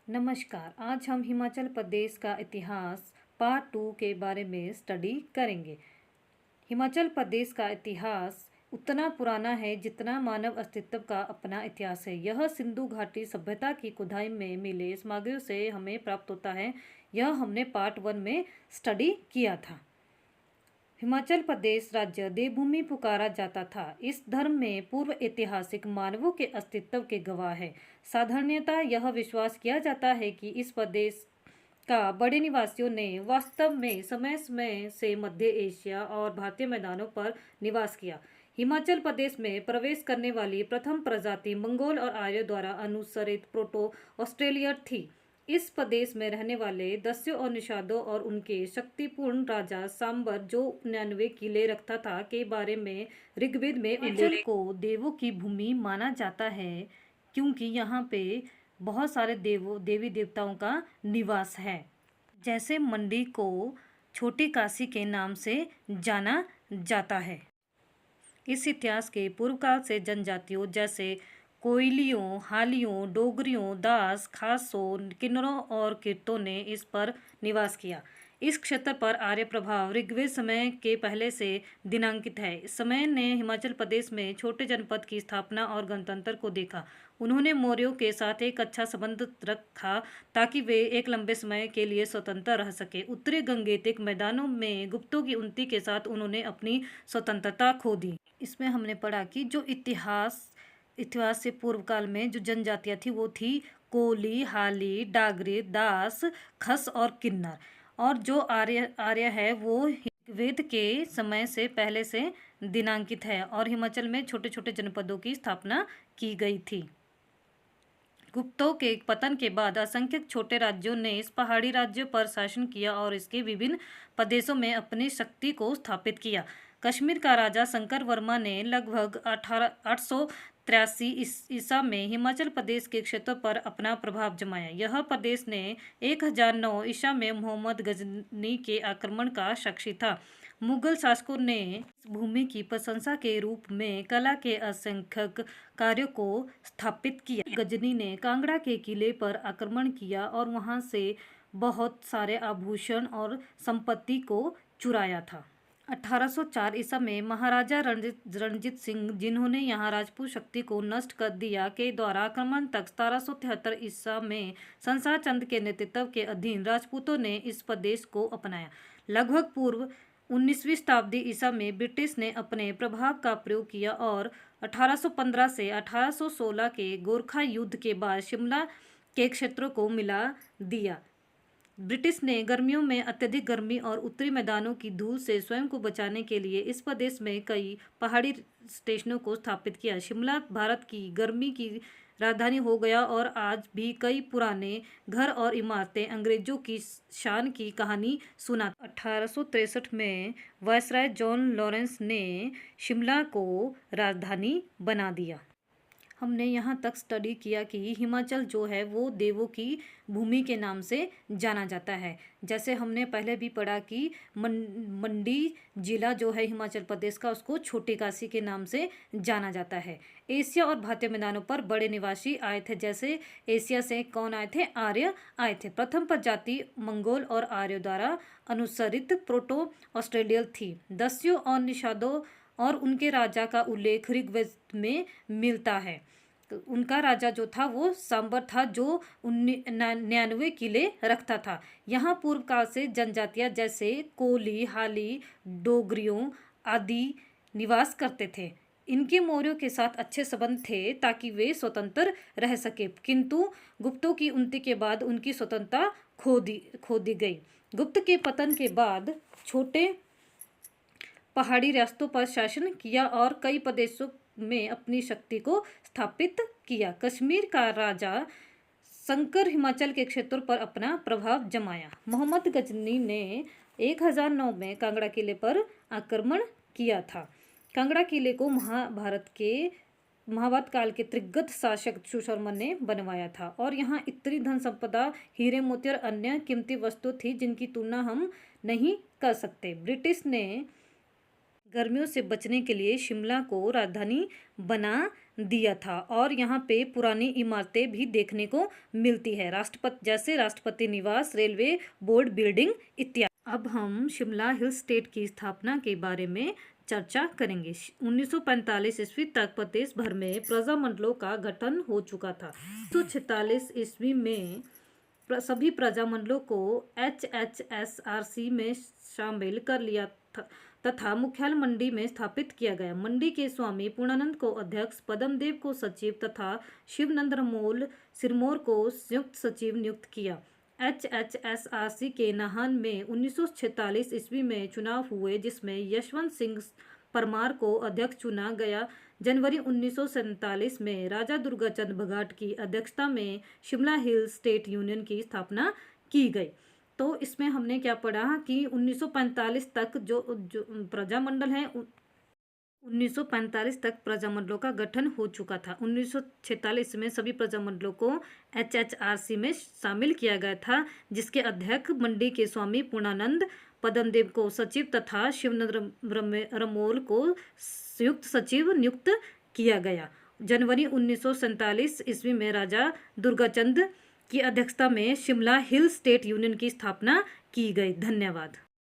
नमस्कार। आज हम हिमाचल प्रदेश का इतिहास पार्ट 2 के बारे में स्टडी करेंगे। हिमाचल प्रदेश का इतिहास उतना पुराना है जितना मानव अस्तित्व का अपना इतिहास है। यह सिंधु घाटी सभ्यता की खुदाई में मिले सामग्रियों से हमें प्राप्त होता है। यह हमने पार्ट 1 में स्टडी किया था। हिमाचल प्रदेश राज्य देवभूमि पुकारा जाता था। इस धर्म में पूर्व ऐतिहासिक मानवों के अस्तित्व के गवाह है। साधारणतः यह विश्वास किया जाता है कि इस प्रदेश का बड़े निवासियों ने वास्तव में समय समय से मध्य एशिया और भारतीय मैदानों पर निवास किया। हिमाचल प्रदेश में प्रवेश करने वाली प्रथम प्रजाति मंगोल और आर्यों द्वारा अनुसरित प्रोटो ऑस्ट्रेलियन थी। इस प्रदेश में रहने वाले दस्यों और निषादों और उनके शक्तिपूर्ण राजा सांबर जो 99 किले रखता था के बारे में ऋग्वेद में उल्लेख को देवों की भूमि माना जाता है, क्योंकि यहाँ पे बहुत सारे देवी देवताओं का निवास है। जैसे मंडी को छोटी काशी के नाम से जाना जाता है। इस इतिहास के पूर्व काल से जनजातियों जैसे कोयलियों, हालियों, डोगरियों, दास, खासों, किन्नरों और किर्तों ने इस पर निवास किया। इस क्षेत्र पर आर्य प्रभाव ऋग्वेद समय के पहले से दिनांकित है। इस समय ने हिमाचल प्रदेश में छोटे जनपद की स्थापना और गणतंत्र को देखा। उन्होंने मौर्यों के साथ एक अच्छा संबंध रखा ताकि वे एक लंबे समय के लिए स्वतंत्र रह सके। उत्तरी गंगेतिक मैदानों में गुप्तों की उन्नति के साथ उन्होंने अपनी स्वतंत्रता खो दी। इसमें हमने पढ़ा कि जो इतिहास से पूर्व काल में जो जनजातियां थी वो थी कोली, हाली, डागरी, दास, खस और किन्नर। और जो आर्य है वो वेद के समय से पहले से दिनांकित है और हिमाचल में छोटे छोटे जनपदों की स्थापना की गई थी। गुप्तों के पतन के बाद असंख्य छोटे राज्यों ने इस पहाड़ी राज्य पर शासन किया और इसके विभिन्न प्रदेशों में अपनी शक्ति को स्थापित किया। कश्मीर का राजा शंकर वर्मा ने लगभग 883 ईसा में हिमाचल प्रदेश के क्षेत्र पर अपना प्रभाव जमाया। यह प्रदेश ने 1009 ईसा में मोहम्मद गजनी के आक्रमण का साक्षी था। मुगल शासकों ने इस भूमि की प्रशंसा के रूप में कला के असंख्य कार्यों को स्थापित किया। गजनी ने कांगड़ा के किले पर आक्रमण किया और वहां से बहुत सारे आभूषण और संपत्ति को चुराया था। 1804 ईसा में महाराजा रणजीत सिंह, जिन्होंने यहाँ राजपूत शक्ति को नष्ट कर दिया, के द्वारा आक्रमण तक 1773 ईसा में संसार चंद के नेतृत्व के अधीन राजपूतों ने इस प्रदेश को अपनाया। लगभग पूर्व 19वीं शताब्दी ईसा में ब्रिटिश ने अपने प्रभाव का प्रयोग किया और 1815 से 1816 के गोरखा युद्ध के बाद शिमला के क्षेत्रों को मिला दिया। ब्रिटिश ने गर्मियों में अत्यधिक गर्मी और उत्तरी मैदानों की धूल से स्वयं को बचाने के लिए इस प्रदेश में कई पहाड़ी स्टेशनों को स्थापित किया। शिमला भारत की गर्मी की राजधानी हो गया और आज भी कई पुराने घर और इमारतें अंग्रेजों की शान की कहानी सुना। 1863 में वायसराय जॉन लॉरेंस ने शिमला को राजधानी बना दिया। हमने यहाँ तक स्टडी किया कि हिमाचल जो है वो देवों की भूमि के नाम से जाना जाता है। जैसे हमने पहले भी पढ़ा कि मंडी जिला जो है हिमाचल प्रदेश का, उसको छोटी काशी के नाम से जाना जाता है। एशिया और भारतीय मैदानों पर बड़े निवासी आए थे। जैसे एशिया से कौन आए थे? आर्य आए थे। प्रथम प्रजाति मंगोल और आर्य द्वारा अनुसरित प्रोटो ऑस्ट्रेलियल थी। दस्युओं और निषादों और उनके राजा का उल्लेख ऋग्वेद में मिलता है। तो उनका राजा जो था वो सांबर था, जो 99 किले रखता था। यहाँ पूर्व काल से जनजातियाँ जैसे कोली, हाली, डोगरियों आदि निवास करते थे। इनके मौर्यों के साथ अच्छे संबंध थे ताकि वे स्वतंत्र रह सके, किंतु गुप्तों की उन्नति के बाद उनकी स्वतंत्रता खो दी गई। गुप्त के पतन के बाद छोटे पहाड़ी रियासतों पर शासन किया और कई प्रदेशों में अपनी शक्ति को स्थापित किया। कश्मीर का राजा शंकर हिमाचल के क्षेत्रों पर अपना प्रभाव जमाया। मोहम्मद गजनी ने 1009 में कांगड़ा किले पर आक्रमण किया था। कांगड़ा किले को महाभारत काल के त्रिगत शासक सुशर्मा ने बनवाया था और यहाँ इतनी धन संपदा, हीरे मोती और अन्य कीमती वस्तु थी जिनकी तुलना हम नहीं कर सकते। ब्रिटिश ने गर्मियों से बचने के लिए शिमला को राजधानी बना दिया था और यहाँ पे पुरानी इमारतें भी देखने को मिलती है, जैसे राष्ट्रपति निवास, रेलवे बोर्ड बिल्डिंग इत्यादि। अब हम शिमला हिल स्टेट की स्थापना के बारे में चर्चा करेंगे। 1945 ईस्वी तक प्रदेश भर में प्रजामंडलों का गठन हो चुका था। 1946 ईस्वी में सभी प्रजामंडलों को HHSRC में शामिल कर लिया तथा मुख्यालय मंडी में स्थापित किया गया। मंडी के स्वामी पूर्णानंद को अध्यक्ष, पद्मदेव को सचिव तथा शिवनंद सिरमौर को संयुक्त सचिव नियुक्त किया। HHSRC के नाहन में 1946 ईस्वी में चुनाव हुए, जिसमें यशवंत सिंह परमार को अध्यक्ष चुना गया। जनवरी 1947 में राजा दुर्गाचंद बघाट की अध्यक्षता में शिमला हिल स्टेट यूनियन की स्थापना की गई। तो इसमें हमने क्या पढ़ा कि 1945 तक जो प्रजामंडल है, 1945 तक प्रजामंडलों का गठन हो चुका था। 1946 में सभी प्रजामंडलों को HHRC में शामिल किया गया था, जिसके अध्यक्ष मंडी के स्वामी पूर्णानंद, पद्मदेव को सचिव तथा शिवनंद रमोल को संयुक्त सचिव नियुक्त किया गया। जनवरी 1947 ईस्वी में राजा दुर्गाचंद की अध्यक्षता में शिमला हिल स्टेट यूनियन की स्थापना की गई। धन्यवाद।